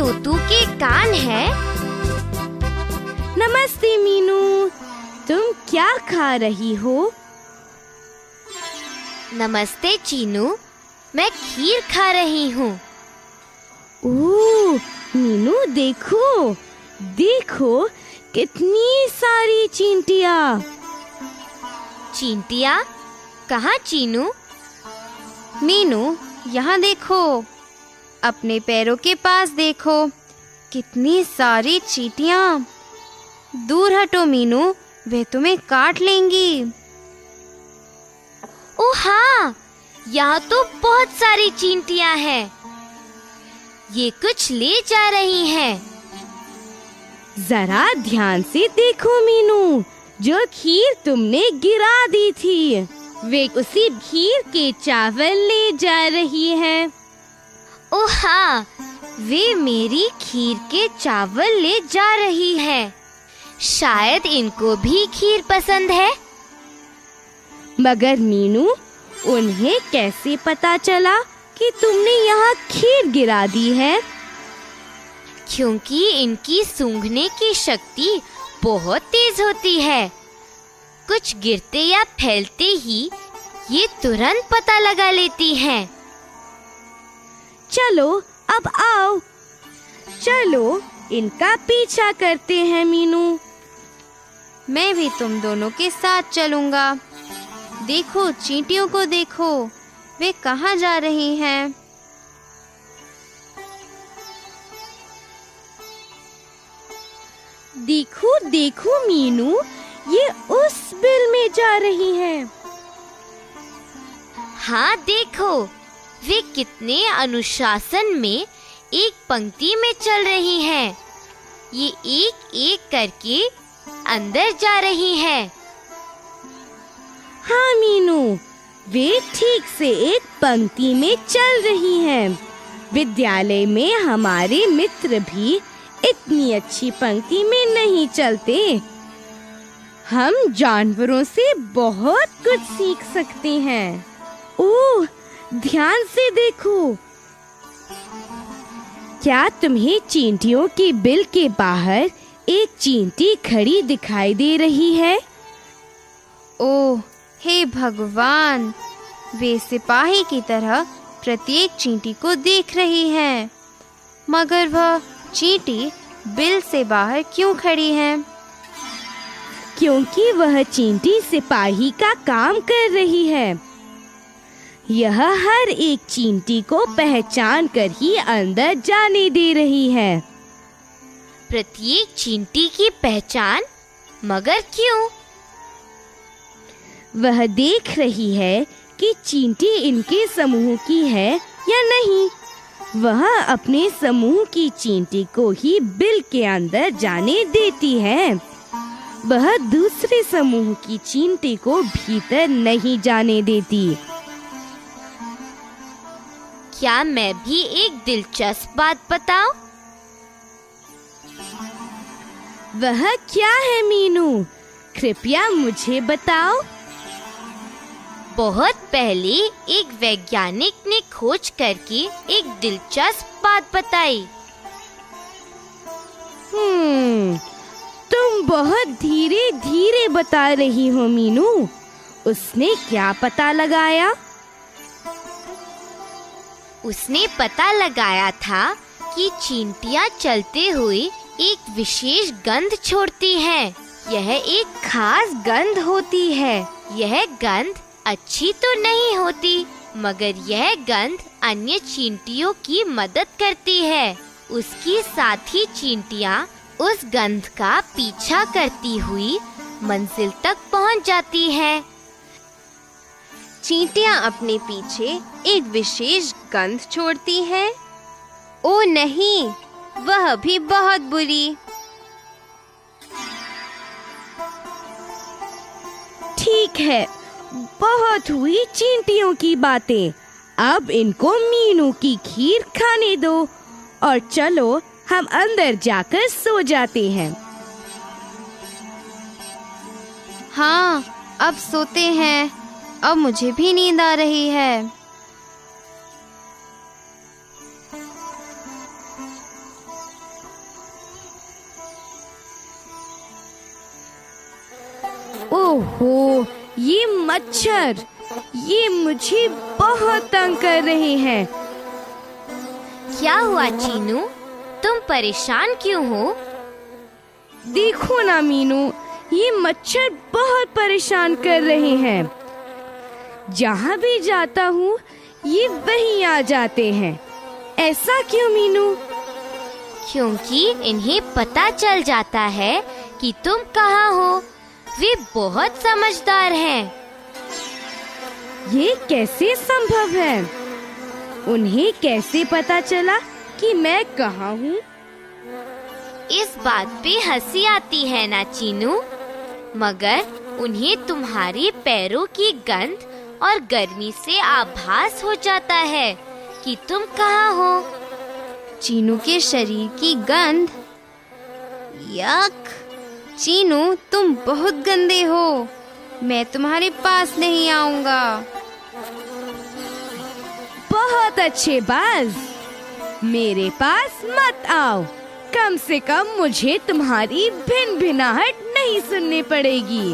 तोतू के कान है। नमस्ते मीनू, तुम क्या खा रही हो? नमस्ते चीनू, मैं खीर खा रही हूँ। ओह मीनू, देखो देखो कितनी सारी चींटियाँ। चींटियाँ? कहाँ चीनू? मीनू, यहाँ देखो, अपने पैरों के पास देखो, कितनी सारी चींटियाँ। दूर हटो मीनू, वे तुम्हें काट लेंगी। ओह हाँ, यहाँ तो बहुत सारी चींटियाँ हैं। ये कुछ ले जा रही हैं। जरा ध्यान से देखो मीनू, जो खीर तुमने गिरा दी थी, वे उसी खीर के चावल ले जा रही है। ओह हाँ, वे मेरी खीर के चावल ले जा रही है। शायद इनको भी खीर पसंद है। मगर मीनू, उन्हें कैसे पता चला कि तुमने यहाँ खीर गिरा दी है? क्योंकि इनकी सूंघने की शक्ति बहुत तेज होती है। कुछ गिरते या फैलते ही ये तुरंत पता लगा लेती हैं। चलो अब आओ, चलो इनका पीछा करते हैं मीनू। मैं भी तुम दोनों के साथ चलूंगा। देखो चींटियों को देखो, वे कहाँ जा रही हैं? देखो देखो मीनू, ये उस बिल में जा रही हैं। हाँ देखो, वे कितने अनुशासन में एक पंक्ति में चल रही हैं। ये एक एक करके अंदर जा रही हैं। हाँ मीनू, वे ठीक से एक पंक्ति में चल रही हैं। विद्यालय में हमारे मित्र भी इतनी अच्छी पंक्ति में नहीं चलते। हम जानवरों से बहुत कुछ सीख सकते हैं। ओह, ध्यान से देखो, क्या तुम्हें चींटियों के बिल के बाहर एक चींटी खड़ी दिखाई दे रही है? ओह हे भगवान, वे सिपाही की तरह प्रत्येक चींटी को देख रही हैं। मगर वह चींटी बिल से बाहर क्यों खड़ी है? क्योंकि वह चींटी सिपाही का काम कर रही है। यह हर एक चींटी को पहचान कर ही अंदर जाने दे रही है। प्रत्येक चींटी की पहचान? मगर क्यों? वह देख रही है कि चींटी इनके समूह की है या नहीं। वह अपने समूह की चींटी को ही बिल के अंदर जाने देती है। वह दूसरे समूह की चींटी को भीतर नहीं जाने देती। क्या मैं भी एक दिलचस्प बात बताऊं? वह क्या है मीनू? कृपया मुझे बताओ। बहुत पहले एक वैज्ञानिक ने खोज करके एक दिलचस्प बात बताई। तुम बहुत धीरे धीरे बता रही हो मीनू। उसने क्या पता लगाया? उसने पता लगाया था कि चींटियां चलते हुए एक विशेष गंध छोड़ती हैं। यह एक खास गंध होती है। यह गंध अच्छी तो नहीं होती, मगर यह गंध अन्य चींटियों की मदद करती है। उसकी साथी चींटियां उस गंध का पीछा करती हुई मंजिल तक पहुंच जाती हैं। चींटियां अपने पीछे एक विशेष गंध छोड़ती हैं। ओ नहीं, वह भी बहुत बुरी। ठीक है, बहुत हुई चींटियों की बातें। अब इनको मीनू की खीर खाने दो और चलो हम अंदर जाकर सो जाते हैं। हाँ, अब सोते हैं। अब मुझे भी नींद आ रही है। ओहो, ये मच्छर, ये मुझे बहुत तंग कर रहे हैं। क्या हुआ चीनू, तुम परेशान क्यों हो? देखो ना मीनू, ये मच्छर बहुत परेशान कर रहे हैं। जहाँ भी जाता हूँ ये वहीं आ जाते हैं। ऐसा क्यों मीनू? क्योंकि इन्हें पता चल जाता है कि तुम कहाँ हो। वे बहुत समझदार हैं। ये कैसे संभव है? उन्हें कैसे पता चला कि मैं कहाँ हूँ? इस बात पे हंसी आती है ना चीनू, मगर उन्हें तुम्हारे पैरों की गंध और गर्मी से आभास हो जाता है कि तुम कहाँ हो। चीनू के शरीर की गंध। यक! चीनू, तुम बहुत गंदे हो। मैं तुम्हारे पास नहीं आऊंगा। बहुत अच्छे बाज, मेरे पास मत आओ। कम से कम मुझे तुम्हारी भिन-भिनाहट नहीं सुननी पड़ेगी।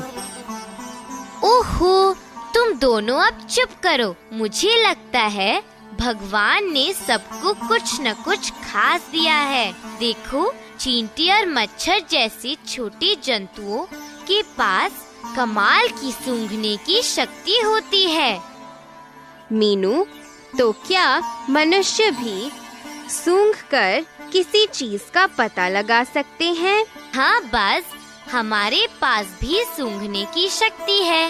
ओहो, तुम दोनों अब चुप करो। मुझे लगता है भगवान ने सबको कुछ न कुछ खास दिया है। देखो, चींटी और मच्छर जैसे छोटे जंतुओं के पास कमाल की सूंघने की शक्ति होती है। मीनू, तो क्या मनुष्य भी सूंघकर किसी चीज का पता लगा सकते हैं? हाँ बस, हमारे पास भी सूंघने की शक्ति है।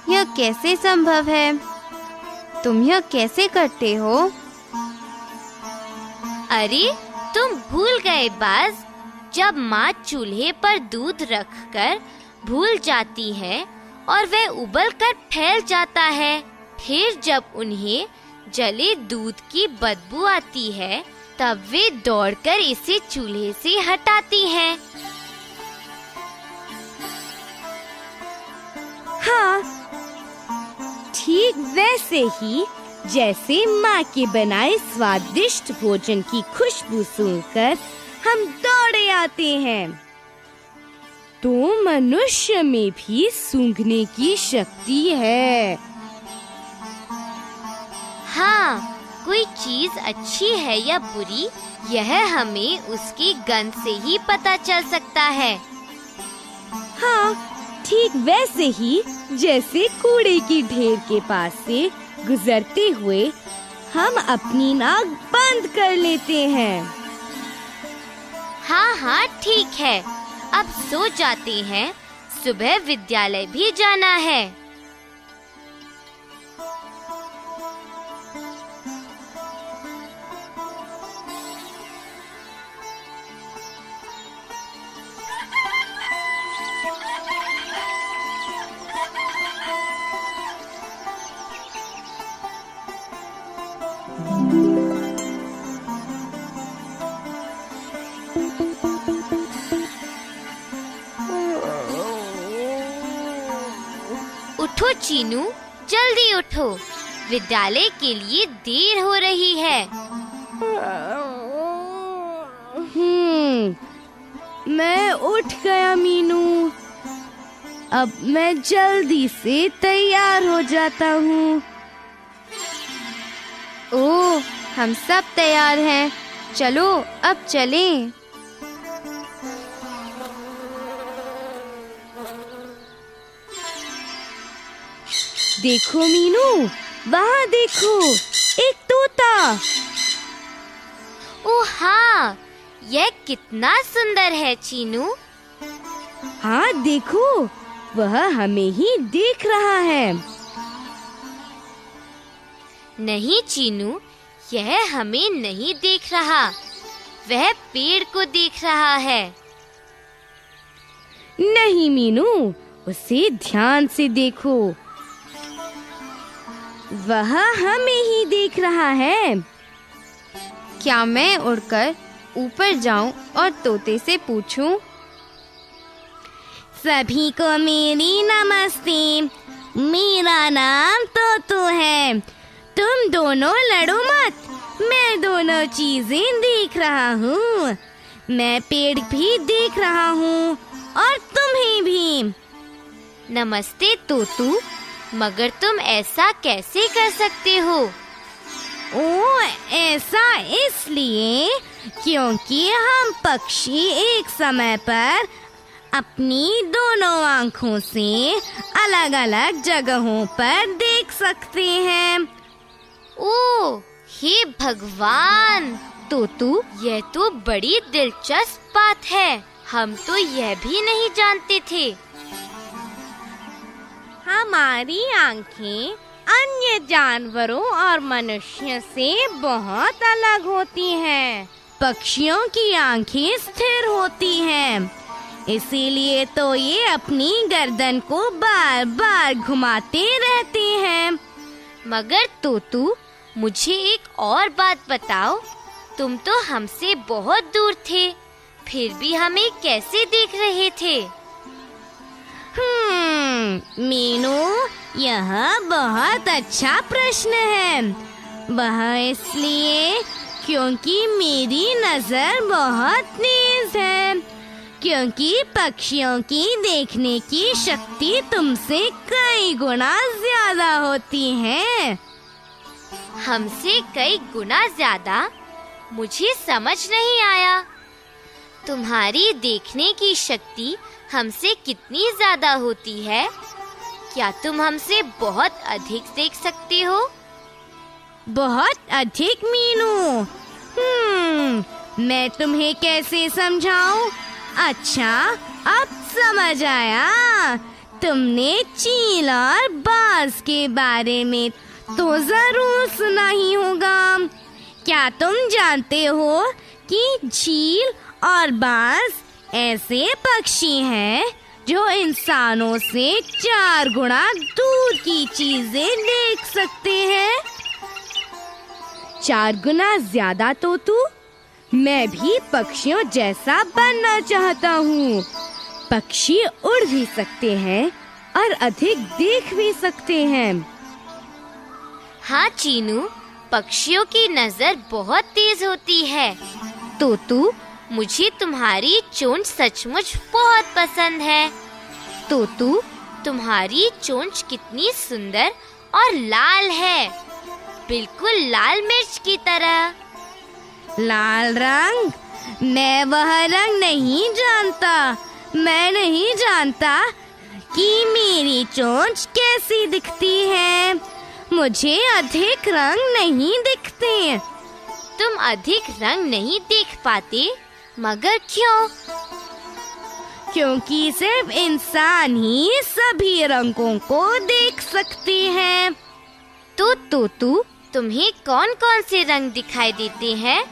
यह कैसे संभव है? तुम यह कैसे करते हो? अरे, तुम भूल गए बाज, जब माँ चूल्हे पर दूध रखकर भूल जाती है और वह उबल कर फैल जाता है, फिर जब उन्हें जले दूध की बदबू आती है तब वे दौड़कर इसे चूल्हे से हटाती हैं। हाँ, ठीक वैसे ही जैसे माँ के बनाए स्वादिष्ट भोजन की खुशबू सूंघकर हम दौड़े आते हैं, तो मनुष्य में भी सूंघने की शक्ति है। हाँ, कोई चीज अच्छी है या बुरी, यह हमें उसकी गंध से ही पता चल सकता है। हाँ, ठीक वैसे ही जैसे कूड़े की ढेर के पास से गुजरते हुए हम अपनी नाक बंद कर लेते हैं। हाँ हाँ, ठीक है। अब सो जाते हैं, सुबह विद्यालय भी जाना है। उठो चीनू, जल्दी उठो, विद्यालय के लिए देर हो रही है। मैं उठ गया मीनू। अब मैं जल्दी से तैयार हो जाता हूँ। ओह, हम सब तैयार हैं। चलो अब चलें। देखो मीनू, वहाँ देखो, एक तोता। ओह हाँ, यह कितना सुंदर है चीनू। हाँ देखो, वह हमें ही देख रहा है। नहीं चीनू, यह हमें नहीं देख रहा, वह पेड़ को देख रहा है। नहीं मीनू, उसे ध्यान से देखो, वह हमें ही देख रहा है। क्या मैं उड़कर ऊपर जाऊं और तोते से पूछूं? सभी को मेरी नमस्ते, मेरा नाम तोतू है। तुम दोनों लड़ो मत, मैं दोनों चीजें देख रहा हूँ। मैं पेड़ भी देख रहा हूँ और तुम्हें भी। नमस्ते तोतू, मगर तुम ऐसा कैसे कर सकते हो? ओ, ऐसा इसलिए क्योंकि हम पक्षी एक समय पर अपनी दोनों आँखों से अलग-अलग जगहों पर देख सकते हैं। ओह, हे भगवान! तोतू, यह तो बड़ी दिलचस्प बात है। हम तो यह भी नहीं जानते थे। हमारी आँखें अन्य जानवरों और मनुष्य से बहुत अलग होती हैं। पक्षियों की आँखें स्थिर होती हैं, इसीलिए तो ये अपनी गर्दन को बार बार घुमाते रहते हैं। मगर तोतू, मुझे एक और बात बताओ। तुम तो हमसे बहुत दूर थे, फिर भी हमें कैसे देख रहे थे? मीनू, यह बहुत अच्छा प्रश्न है। वह इसलिए क्योंकि मेरी नजर बहुत तेज है, क्योंकि पक्षियों की देखने की शक्ति तुमसे कई गुना ज्यादा होती है। हमसे कई गुना ज्यादा? मुझे समझ नहीं आया। तुम्हारी देखने की शक्ति हमसे कितनी ज्यादा होती है? क्या तुम हमसे बहुत अधिक देख सकते हो? बहुत अधिक मीनू? मैं तुम्हें कैसे समझाऊं? अच्छा, अब समझ आया। तुमने चील और बाज के बारे में तो जरूर सुना ही होगा। क्या तुम जानते हो कि चील और बाज ऐसे पक्षी हैं जो इंसानों से 4 गुना दूर की चीजें देख सकते हैं? 4 गुना ज्यादा तोतू? मैं भी पक्षियों जैसा बनना चाहता हूँ। पक्षी उड़ भी सकते हैं और अधिक देख भी सकते हैं। हाँ चीनू, पक्षियों की नजर बहुत तेज होती है। तोतू, मुझे तुम्हारी चोंच सचमुच बहुत पसंद है। तोतू, तुम्हारी चोंच कितनी सुंदर और लाल है, बिल्कुल लाल मिर्च की तरह। लाल रंग? मैं वह रंग नहीं जानता। मैं नहीं जानता कि मेरी चोंच कैसी दिखती है। मुझे अधिक रंग नहीं दिखते। तुम अधिक रंग नहीं देख पाते, मगर क्यों? क्योंकि सिर्फ इंसान ही सभी रंगों को देख सकते हैं। तो तोतू, तुम्हें कौन कौन से रंग दिखाई देते हैं?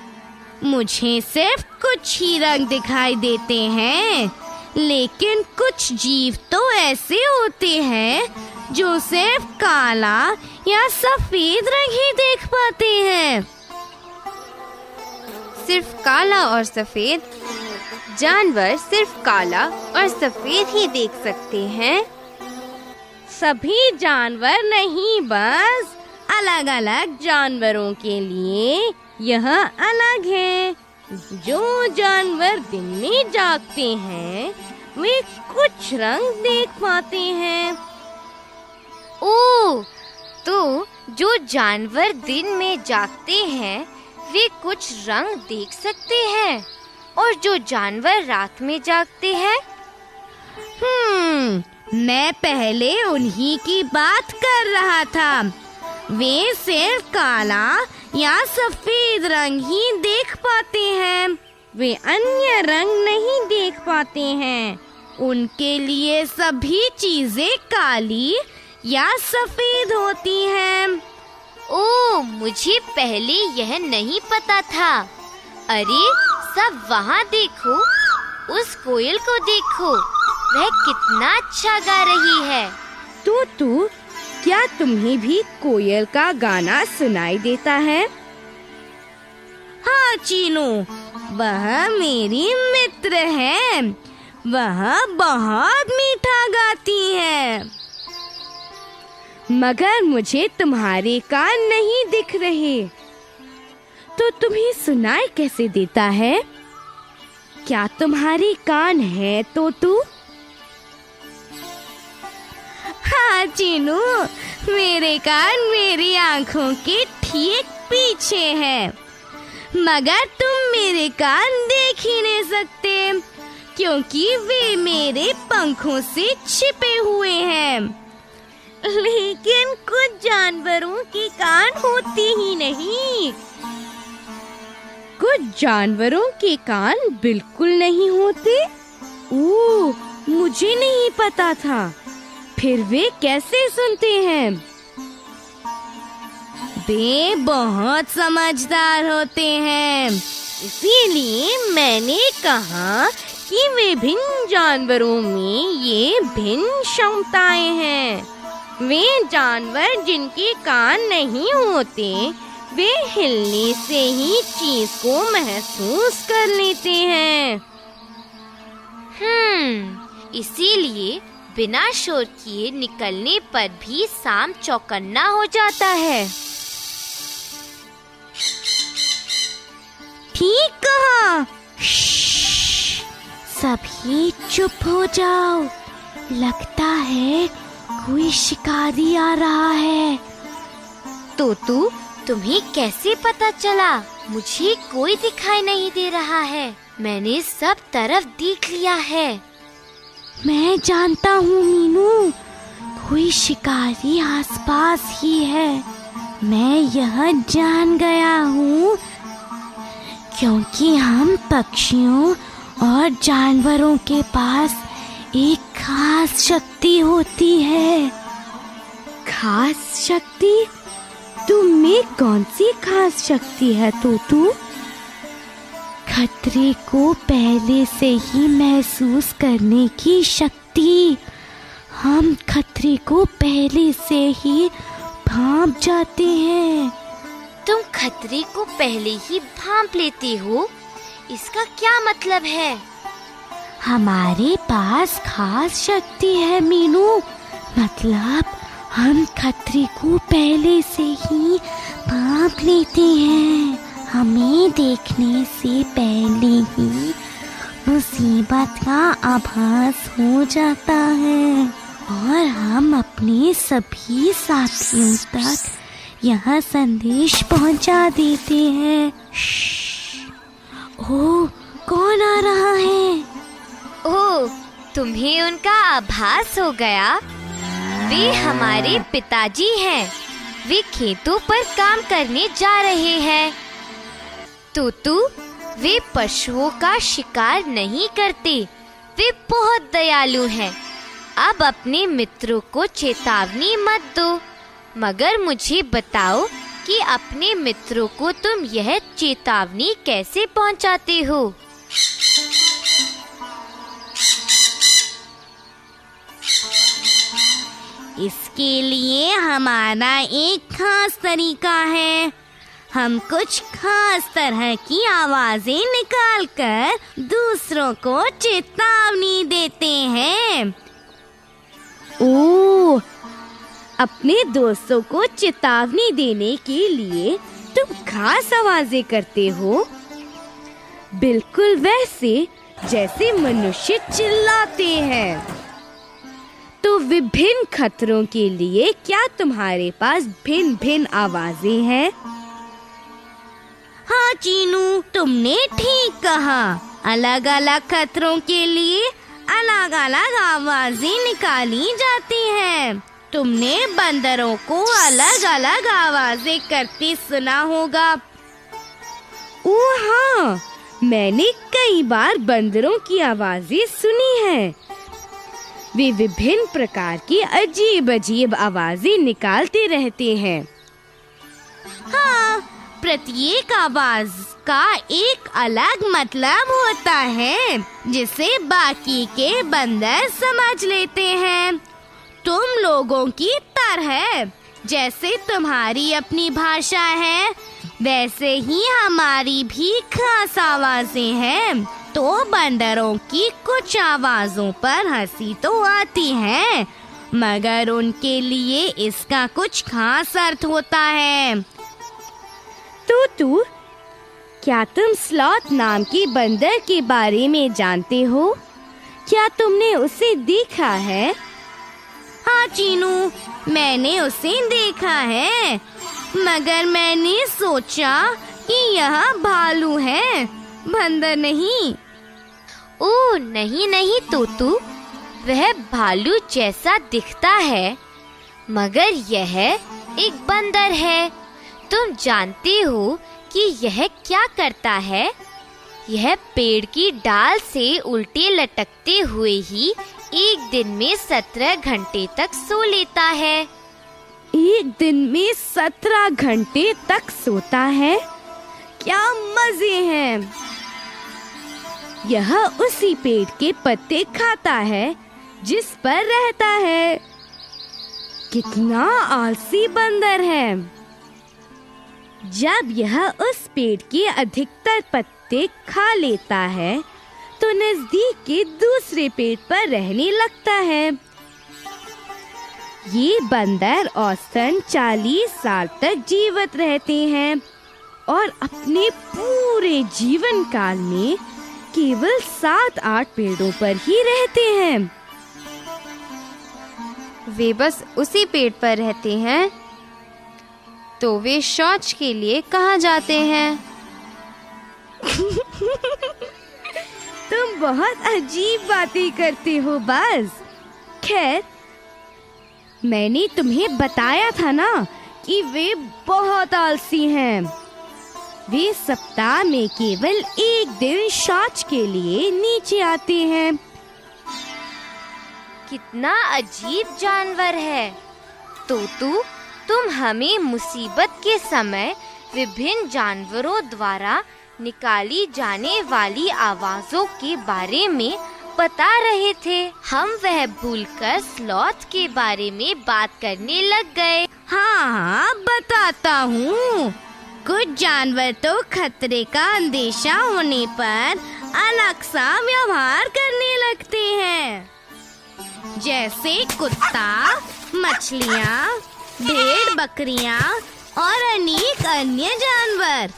मुझे सिर्फ कुछ ही रंग दिखाई देते हैं, लेकिन कुछ जीव तो ऐसे होते हैं जो सिर्फ काला या सफेद रंग ही देख पाते हैं। सिर्फ काला और सफेद? जानवर सिर्फ काला और सफेद ही देख सकते हैं? सभी जानवर नहीं, बस अलग-अलग जानवरों के लिए यह अलग है। जो जानवर दिन में जागते हैं वे कुछ रंग देख पाते हैं। ओह, तो जो जानवर दिन में जागते हैं वे कुछ रंग देख सकते हैं, और जो जानवर रात में जागते हैं? मैं पहले उन्हीं की बात कर रहा था। वे सिर्फ काला या सफेद रंग ही देख पाते हैं, वे अन्य रंग नहीं देख पाते हैं। उनके लिए सभी चीजें काली या सफेद होती हैं। ओह, मुझे पहले यह नहीं पता था। अरे सब वहाँ देखो, उस कोयल को देखो, वह कितना अच्छा गा रही है। तू क्या तुम्हें भी कोयल का गाना सुनाई देता है? हाँ चीनू, वह मेरी मित्र है। वह बहुत मीठा गाती है। मगर मुझे तुम्हारे कान नहीं दिख रहे, तो तुम्हें सुनाई कैसे देता है? क्या तुम्हारे कान है तोतू? हाँ चीनू, मेरे कान मेरी आँखों के ठीक पीछे हैं, मगर तुम मेरे कान देख ही नहीं सकते क्योंकि वे मेरे पंखों से छिपे हुए हैं। लेकिन कुछ जानवरों के कान होते ही नहीं। कुछ जानवरों के कान बिल्कुल नहीं होते? ओह, मुझे नहीं पता था। फिर वे कैसे सुनते हैं? वे बहुत समझदार होते हैं, इसीलिए मैंने कहा कि विभिन्न जानवरों में ये भिन्न क्षमताएं हैं। वे जानवर जिनके कान नहीं होते, वे हिलने से ही चीज को महसूस कर लेते हैं। इसीलिए बिना शोर किए निकलने पर भी सांप चौकन्ना हो जाता है। ठीक कहा। सभी चुप हो जाओ, लगता है कोई शिकारी आ रहा है। तोतू, तुम्हें कैसे पता चला? मुझे कोई दिखाई नहीं दे रहा है। मैंने सब तरफ देख लिया है। मैं जानता हूँ मीनू, कोई शिकारी आसपास ही है। मैं यह जान गया हूँ क्योंकि हम पक्षियों और जानवरों के पास एक खास शक्ति होती है। खास शक्ति? तुम में कौन सी खास शक्ति है तोतू? खतरे को पहले से ही महसूस करने की शक्ति। हम खतरे को पहले से ही भांप जाते हैं। तुम खतरे को पहले ही भांप लेते हो? इसका क्या मतलब है? हमारे पास खास शक्ति है मीनू, मतलब हम खतरे को पहले से ही भांप लेते हैं। हमें देखने से पहले ही मुसीबत का आभास हो जाता है और हम अपने सभी साथियों तक यह संदेश पहुंचा देते हैं। ओह, कौन आ रहा है? ओह, तुम्हें उनका आभास हो गया? वे हमारे पिताजी हैं। वे खेतों पर काम करने जा रहे हैं। तोतू, वे पशुओं का शिकार नहीं करते। वे बहुत दयालु हैं। अब अपने मित्रों को चेतावनी मत दो, मगर मुझे बताओ कि अपने मित्रों को तुम यह चेतावनी कैसे पहुंचाते हो? इसके लिए हमारा एक खास तरीका है। हम कुछ खास तरह की आवाजें निकालकर दूसरों को चेतावनी देते हैं। ओह, अपने दोस्तों को चेतावनी देने के लिए तुम खास आवाजें करते हो? बिल्कुल वैसे जैसे मनुष्य चिल्लाते हैं। तो विभिन्न खतरों के लिए क्या तुम्हारे पास भिन्न भिन्न आवाजें हैं? हाँ चीनू, तुमने ठीक कहा। अलग अलग खतरों के लिए अलग अलग आवाजें निकाली जाती हैं। तुमने बंदरों को अलग अलग आवाजें करते सुना होगा। ओह हाँ, मैंने कई बार बंदरों की आवाजें सुनी हैं। वे विभिन्न प्रकार की अजीब अजीब आवाजें निकालते रहते हैं। हाँ, प्रत्येक आवाज का एक अलग मतलब होता है जिसे बाकी के बंदर समझ लेते हैं। तुम लोगों की तरह जैसे तुम्हारी अपनी भाषा है, वैसे ही हमारी भी खास आवाजें हैं। तो बंदरों की कुछ आवाजों पर हंसी तो आती है, मगर उनके लिए इसका कुछ खास अर्थ होता है। तू क्या तुम स्लॉथ नाम के बंदर के बारे में जानते हो? क्या तुमने उसे देखा है? हाँ हाँ चीनू, मैंने उसे देखा है, मगर मैंने सोचा कि यह भालू है, बंदर नहीं। ओह नहीं नहीं तोतू, वह भालू जैसा दिखता है, मगर यह एक बंदर है। तुम जानते हो कि यह क्या करता है? यह पेड़ की डाल से उल्टे लटकते हुए ही एक दिन में 17 घंटे तक सो लेता है। एक दिन में 17 घंटे तक सोता है? क्या मजे हैं! यह उसी पेड़ के पत्ते खाता है जिस पर रहता है। कितना आलसी बंदर है! जब यह उस पेड़ के अधिकतर पत्ते खा लेता है, तो नजदीक के दूसरे पेड़ पर रहने लगता है। ये बंदर औसतन 40 साल तक जीवित रहते हैं और अपने पूरे जीवन काल में केवल 7-8 पेड़ों पर ही रहते हैं। वे बस उसी पेड़ पर रहते हैं, तो वे शौच के लिए कहाँ जाते हैं? तुम बहुत अजीब बातें करते हो बाज। खैर, मैंने तुम्हें बताया था ना कि वे बहुत आलसी हैं। वे सप्ताह में केवल एक दिन शौच के लिए नीचे आते हैं। कितना अजीब जानवर है। तोतू, तुम हमें मुसीबत के समय विभिन्न जानवरों द्वारा निकाली जाने वाली आवाजों के बारे में बता रहे थे। हम वह भूलकर स्लॉथ के बारे में बात करने लग गए। हाँ, बताता हूँ। कुछ जानवर तो खतरे का अंदेशा होने पर अलग सा व्यवहार करने लगते हैं, जैसे कुत्ता, मछलियाँ, भेड़ बकरियाँ और अनेक अन्य जानवर।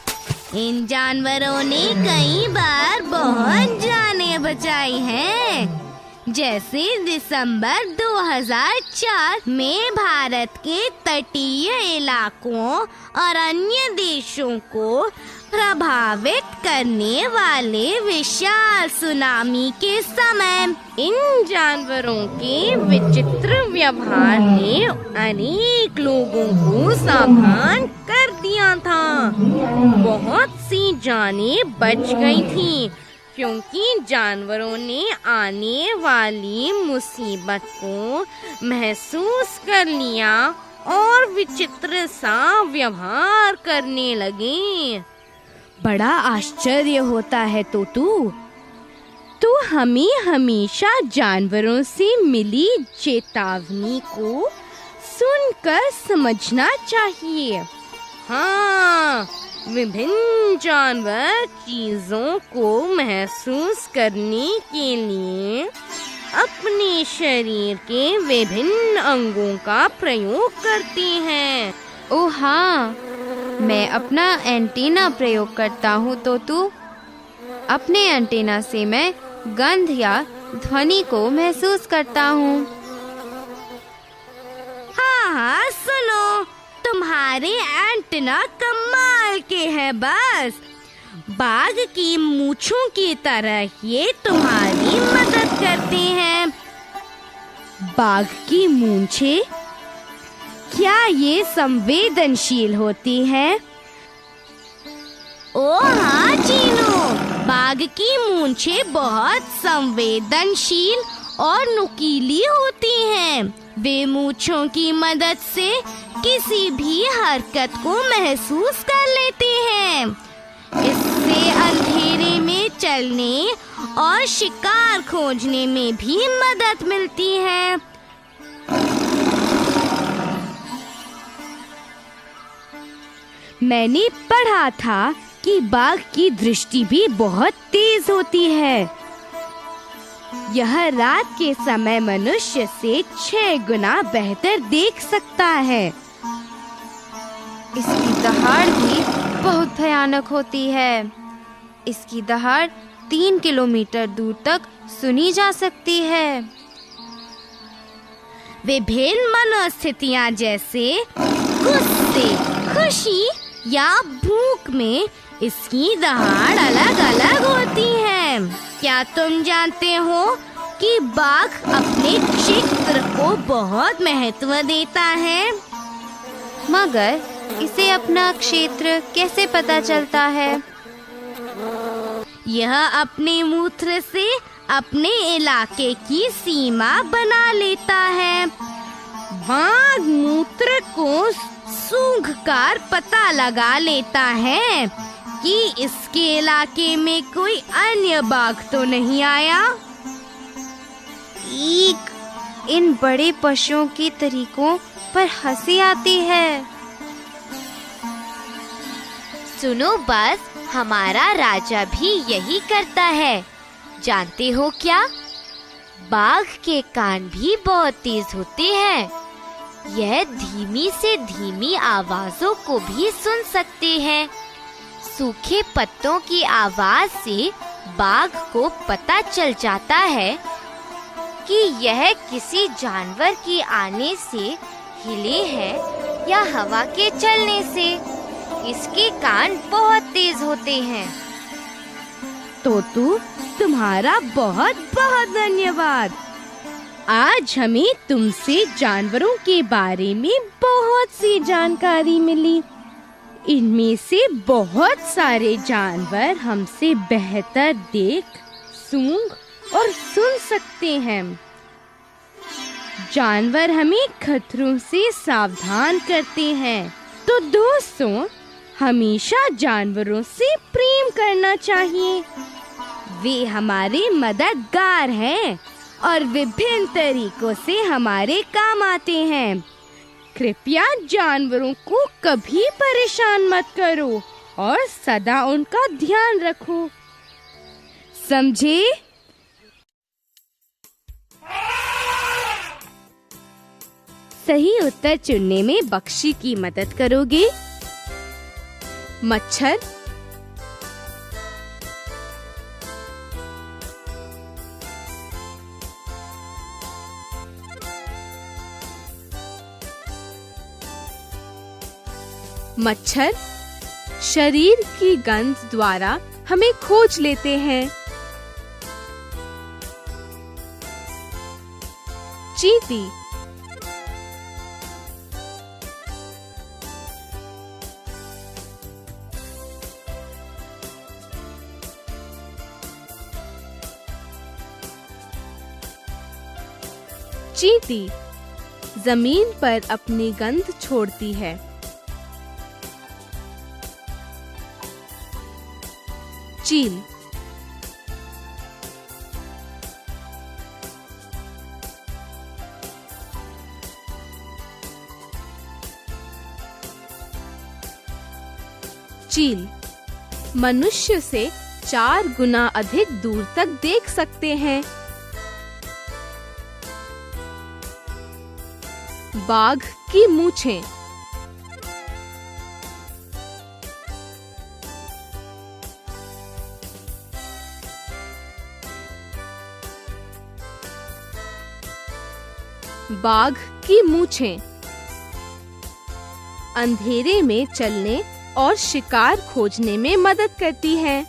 इन जानवरों ने कई बार बहुत जानें बचाई हैं। जैसे दिसंबर 2004 में भारत के तटीय इलाकों और अन्य देशों को प्रभावित करने वाले विशाल सुनामी के समय इन जानवरों के विचित्र व्यवहार ने अनेक लोगों को सावधान कर दिया था। बहुत सी जानें बच गई थीं, क्योंकि जानवरों ने आने वाली मुसीबत को महसूस कर लिया और विचित्र सा व्यवहार करने लगे। बड़ा आश्चर्य होता है तोतू। तो हमें हमेशा जानवरों से मिली चेतावनी को सुनकर समझना चाहिए। हाँ, विभिन्न जानवर चीजों को महसूस करने के लिए अपने शरीर के विभिन्न अंगों का प्रयोग करते हैं। ओह हाँ, मैं अपना एंटीना प्रयोग करता हूँ तोतू। अपने एंटीना से मैं गंध या ध्वनि को महसूस करता हूँ। हाँ हाँ, सुनो, तुम्हारे एंटीना कमाल के हैं बस। बाघ की मूंछों की तरह ये तुम्हारी मदद करते हैं। बाघ की मूंछें, क्या ये संवेदनशील होती हैं? ओ हाँ चीनू, बाघ की मूंछें बहुत संवेदनशील और नुकीली होती हैं। वे मूंछों की मदद से किसी भी हरकत को महसूस कर लेते हैं। इससे अंधेरे में चलने और शिकार खोजने में भी मदद मिलती है। मैंने पढ़ा था कि बाघ की दृष्टि भी बहुत तेज होती है। यह रात के समय मनुष्य से 6 गुना बेहतर देख सकता है। इसकी दहाड़ भी बहुत भयानक होती है। इसकी दहाड़ 3 किलोमीटर दूर तक सुनी जा सकती है। विभिन्न मनोस्थितियां जैसे गुस्से, खुशी या भूख में इसकी दहाड़ अलग अलग होती है। क्या तुम जानते हो कि बाघ अपने क्षेत्र को बहुत महत्व देता है? मगर इसे अपना क्षेत्र कैसे पता चलता है? यह अपने मूत्र से अपने इलाके की सीमा बना लेता है। बाघ मूत्र को सूंघकर पता लगा लेता है कि इसके इलाके में कोई अन्य बाघ तो नहीं आया। इन बड़े पशुओं के तरीकों पर हंसी आती है। सुनो बस, हमारा राजा भी यही करता है। जानते हो क्या? बाघ के कान भी बहुत तेज होते हैं। यह धीमी से धीमी आवाजों को भी सुन सकते हैं। सूखे पत्तों की आवाज से बाघ को पता चल जाता है कि यह किसी जानवर के आने से हिले है या हवा के चलने से। इसके कान बहुत तेज होते हैं। तोतू, तुम्हारा बहुत बहुत धन्यवाद। आज हमें तुमसे जानवरों के बारे में बहुत सी जानकारी मिली। इनमें से बहुत सारे जानवर हमसे बेहतर देख, सूंघ और सुन सकते हैं। जानवर हमें खतरों से सावधान करते हैं। तो दोस्तों, हमेशा जानवरों से प्रेम करना चाहिए। वे हमारे मददगार हैं और विभिन्न तरीकों से हमारे काम आते हैं। कृपया जानवरों को कभी परेशान मत करो और सदा उनका ध्यान रखो। समझे? सही उत्तर चुनने में बख्शी की मदद करोगे? मच्छर, मच्छर शरीर की गंध द्वारा हमें खोज लेते हैं। चींटी, चींटी जमीन पर अपनी गंध छोड़ती है। चील, चील मनुष्य से 4 गुना अधिक दूर तक देख सकते हैं। बाघ की मूंछें, बाघ की मूंछें अंधेरे में चलने और शिकार खोजने में मदद करती हैं।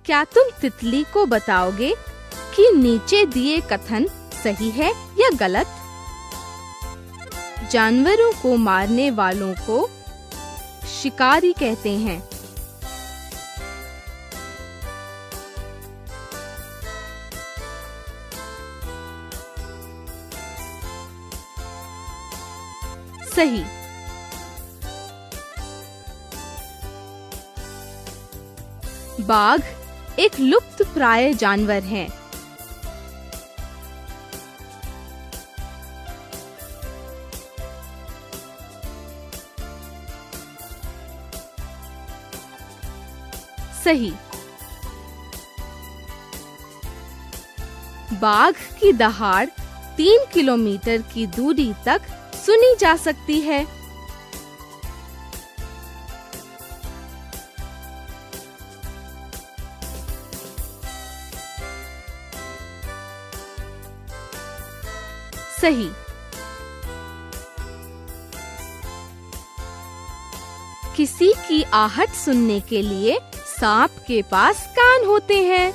क्या तुम तितली को बताओगे कि नीचे दिए कथन सही है या गलत? जानवरों को मारने वालों को शिकारी कहते हैं। सही। बाघ एक लुप्त प्राय जानवर है। सही। बाघ की दहाड़ 3 किलोमीटर की दूरी तक सुनी जा सकती है। सही। किसी की आहट सुनने के लिए सांप के पास कान होते हैं।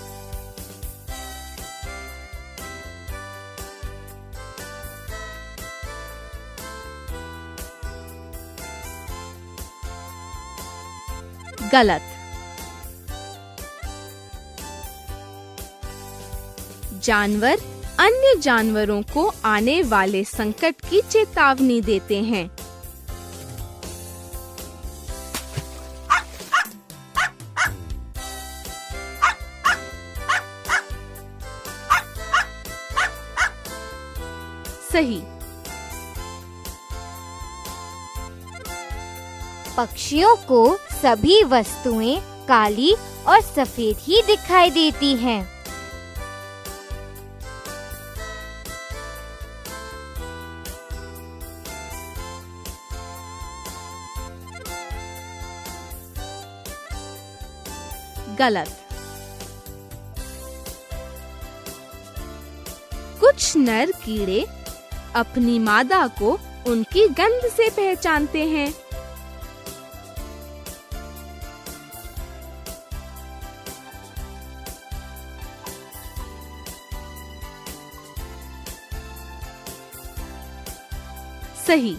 गलत। जानवर अन्य जानवरों को आने वाले संकट की चेतावनी देते हैं। सही। पक्षियों को सभी वस्तुएं काली और सफेद ही दिखाई देती हैं। गलत। कुछ नर कीड़े अपनी मादा को उनकी गंध से पहचानते हैं। सही।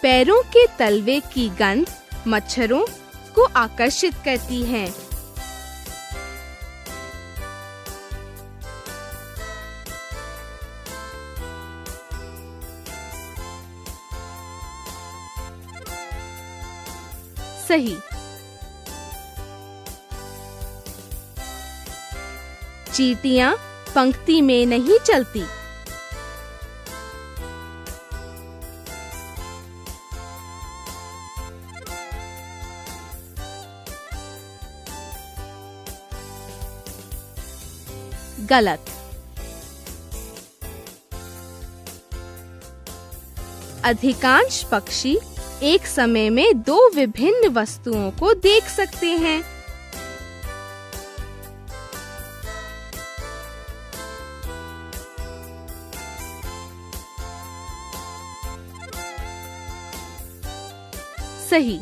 पैरों के तलवे की गंध मच्छरों को आकर्षित करती है। सही। चींटियां पंक्ति में नहीं चलती। गलत। अधिकांश पक्षी एक समय में दो विभिन्न वस्तुओं को देख सकते हैं। सही।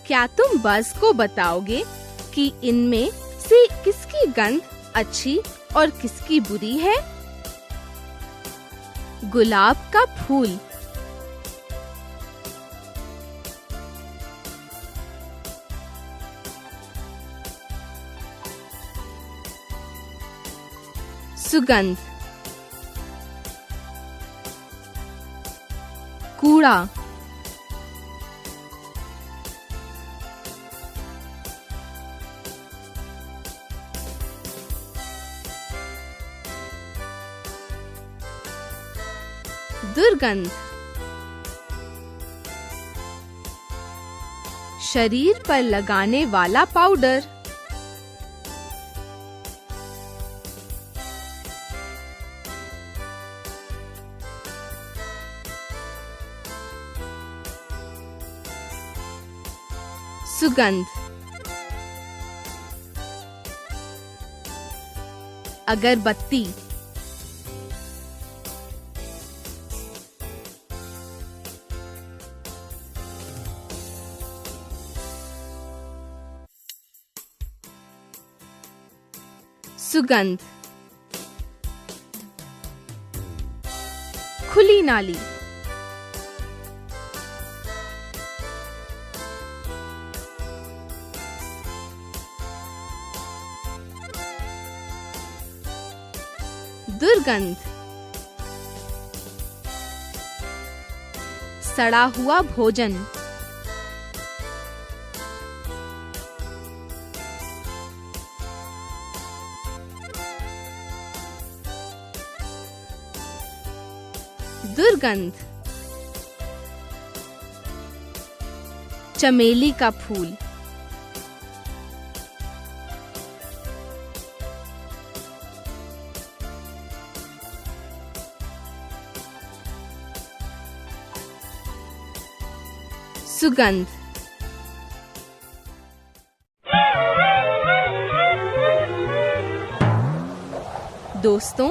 क्या तुम बज़ को बताओगे कि इनमें से किसकी गंध अच्छी और किसकी बुरी है? गुलाब का फूल। सुगंध। कूड़ा। दुर्गंध। शरीर पर लगाने वाला पाउडर। सुगंध। अगरबत्ती। सुगंध। खुली नाली। दुर्गंध। सड़ा हुआ भोजन। दुर्गंध। चमेली का फूल। सुगंध। दोस्तों,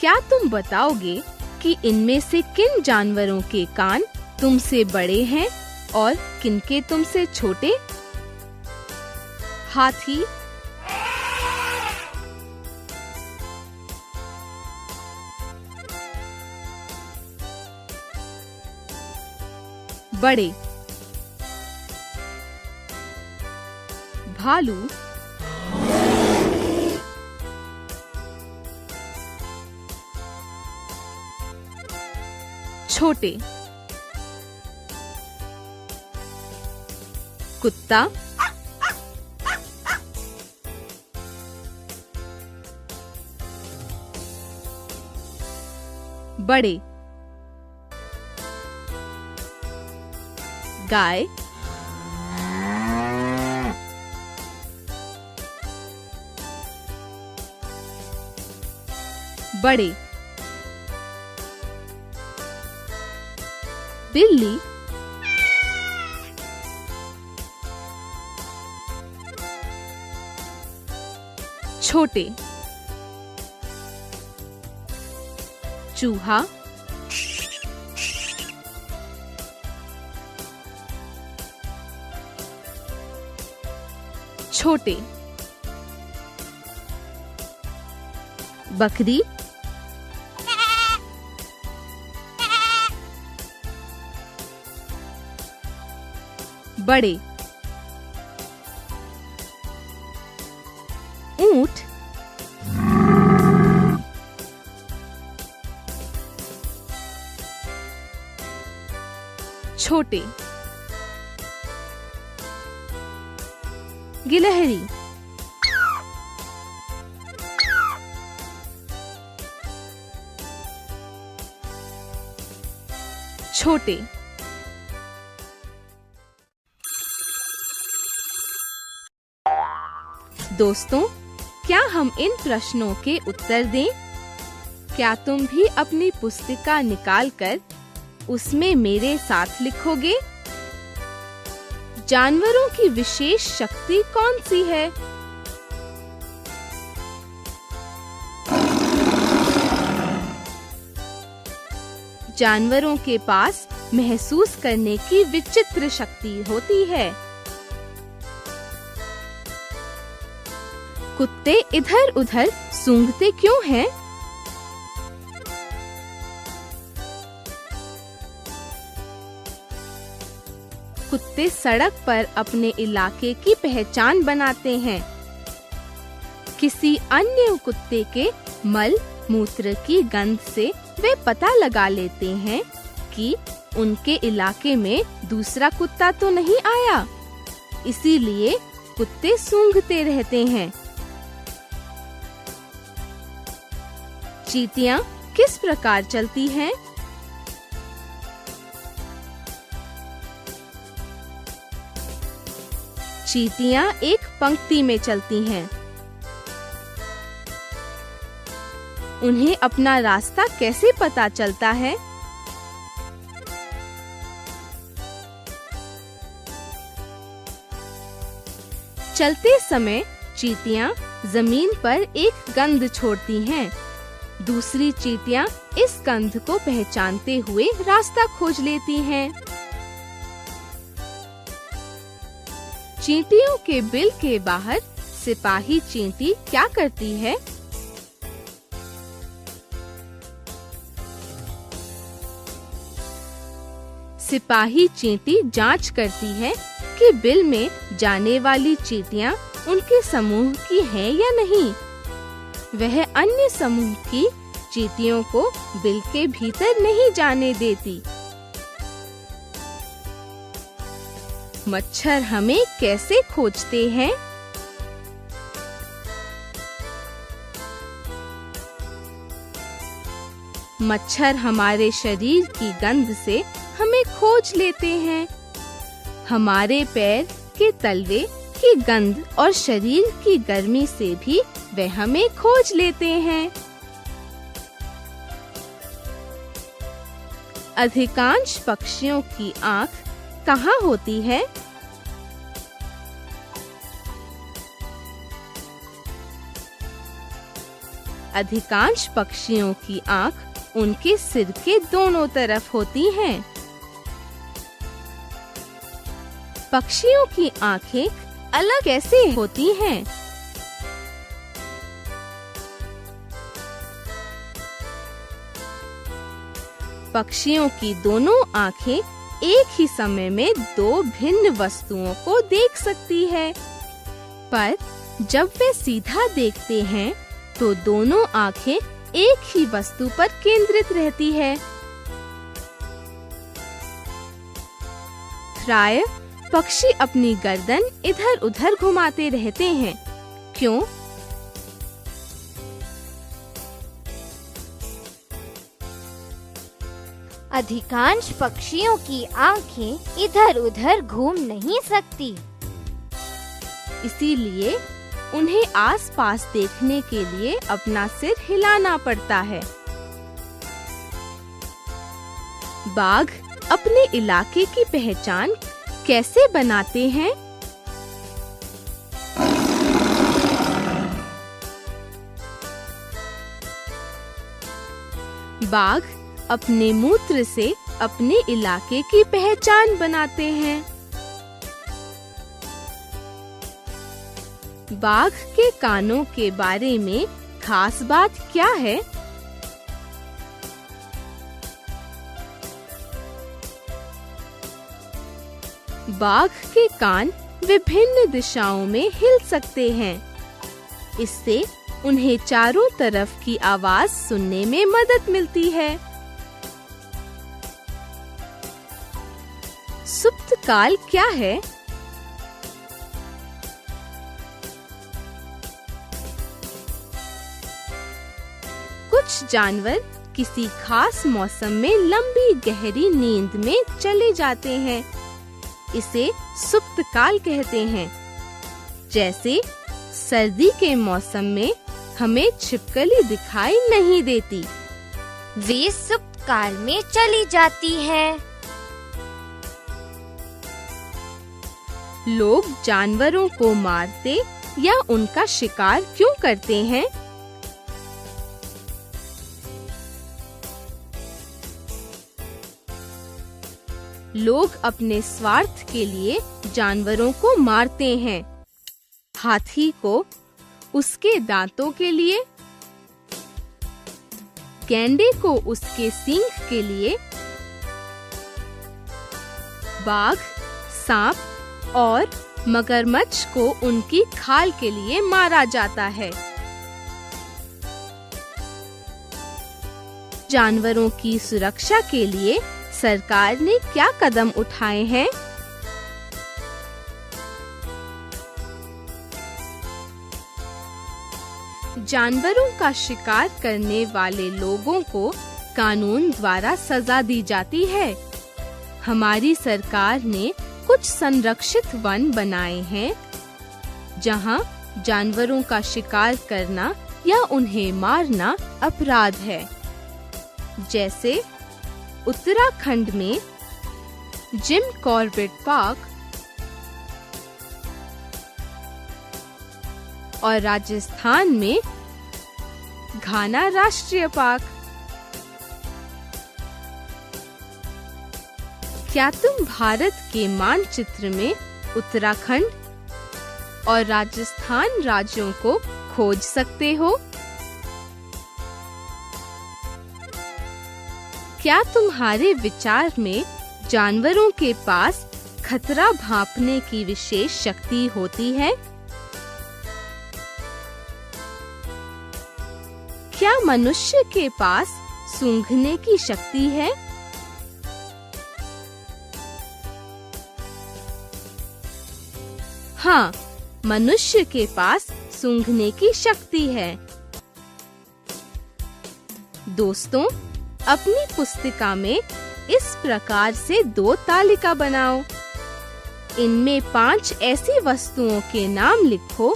क्या तुम बताओगे कि इनमें से किन जानवरों के कान तुमसे बड़े हैं और किनके तुमसे छोटे? हाथी, बड़े। भालू, छोटे। कुत्ता, बड़े। गाय, बड़े। बिल्ली, छोटे। चूहा, छोटे। बकरी, बड़े। ऊंट, छोटे। गिलहरी, छोटे। दोस्तों, क्या हम इन प्रश्नों के उत्तर दें? क्या तुम भी अपनी पुस्तिका निकालकर उसमें मेरे साथ लिखोगे? जानवरों की विशेष शक्ति कौन सी है? जानवरों के पास महसूस करने की विचित्र शक्ति होती है। कुत्ते इधर-उधर सूंघते क्यों हैं? कुत्ते सड़क पर अपने इलाके की पहचान बनाते हैं। किसी अन्य कुत्ते के मल मूत्र की गंध से वे पता लगा लेते हैं कि उनके इलाके में दूसरा कुत्ता तो नहीं आया, इसीलिए कुत्ते सूंघते रहते हैं। चींटियां किस प्रकार चलती हैं? चींटियां एक पंक्ति में चलती हैं। उन्हें अपना रास्ता कैसे पता चलता है? चलते समय चींटियां जमीन पर एक गंध छोड़ती हैं। दूसरी चींटियां इस गंध को पहचानते हुए रास्ता खोज लेती हैं। चींटियों के बिल के बाहर सिपाही चींटी क्या करती है? सिपाही चींटी जांच करती है कि बिल में जाने वाली चींटियां उनके समूह की हैं या नहीं। वह अन्य समूह की चींटियों को बिल के भीतर नहीं जाने देती। मच्छर हमें कैसे खोजते हैं? मच्छर हमारे शरीर की गंध से हमें खोज लेते हैं। हमारे पैर के तलवे की गंध और शरीर की गर्मी से भी वे हमें खोज लेते हैं। अधिकांश पक्षियों की आंख कहाँ होती है? अधिकांश पक्षियों की आँख उनके सिर के दोनों तरफ होती हैं। पक्षियों की आँखें अलग कैसे होती हैं? पक्षियों की दोनों आँखें एक ही समय में दो भिन्न वस्तुओं को देख सकती है, पर जब वे सीधा देखते हैं तो दोनों आँखें एक ही वस्तु पर केंद्रित रहती है। प्रायः पक्षी अपनी गर्दन इधर-उधर घुमाते रहते हैं। क्यों? अधिकांश पक्षियों की आंखें इधर-उधर घूम नहीं सकती, इसीलिए उन्हें आसपास देखने के लिए अपना सिर हिलाना पड़ता है। बाघ अपने इलाके की पहचान कैसे बनाते हैं? बाघ अपने मूत्र से अपने इलाके की पहचान बनाते हैं। बाघ के कानों के बारे में खास बात क्या है? बाघ के कान विभिन्न दिशाओं में हिल सकते हैं। इससे उन्हें चारों तरफ की आवाज सुनने में मदद मिलती है। सुप्त काल क्या है? कुछ जानवर किसी खास मौसम में लंबी गहरी नींद में चले जाते हैं। इसे सुप्त काल कहते हैं। जैसे सर्दी के मौसम में हमें छिपकली दिखाई नहीं देती, वे सुप्त काल में चली जाती है। लोग जानवरों को मारते या उनका शिकार क्यों करते हैं? लोग अपने स्वार्थ के लिए जानवरों को मारते हैं। हाथी को उसके दांतों के लिए, गैंडे को उसके सींग के लिए, बाघ, सांप और मगरमच्छ को उनकी खाल के लिए मारा जाता है। जानवरों की सुरक्षा के लिए सरकार ने क्या कदम उठाए हैं? जानवरों का शिकार करने वाले लोगों को कानून द्वारा सजा दी जाती है। हमारी सरकार ने कुछ संरक्षित वन बनाए हैं, जहां जानवरों का शिकार करना या उन्हें मारना अपराध है। जैसे उत्तराखंड में जिम कॉर्बेट पार्क और राजस्थान में घाना राष्ट्रीय पार्क। क्या तुम भारत के मानचित्र में उत्तराखंड और राजस्थान राज्यों को खोज सकते हो? क्या तुम्हारे विचार में जानवरों के पास खतरा भांपने की विशेष शक्ति होती है? क्या मनुष्य के पास सूंघने की शक्ति है? हाँ, मनुष्य के पास सूंघने की शक्ति है। दोस्तों, अपनी पुस्तिका में इस प्रकार से 2 तालिका बनाओ। इनमें 5 ऐसी वस्तुओं के नाम लिखो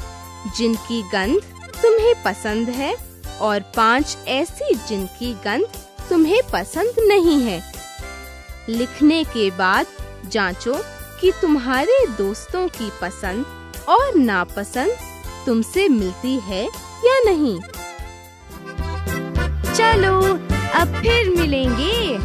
जिनकी गंध तुम्हें पसंद है और 5 ऐसी जिनकी गंध तुम्हें पसंद नहीं है। लिखने के बाद जांचो कि तुम्हारे दोस्तों की पसंद और नापसंद तुमसे मिलती है या नहीं। चलो अब फिर मिलेंगे।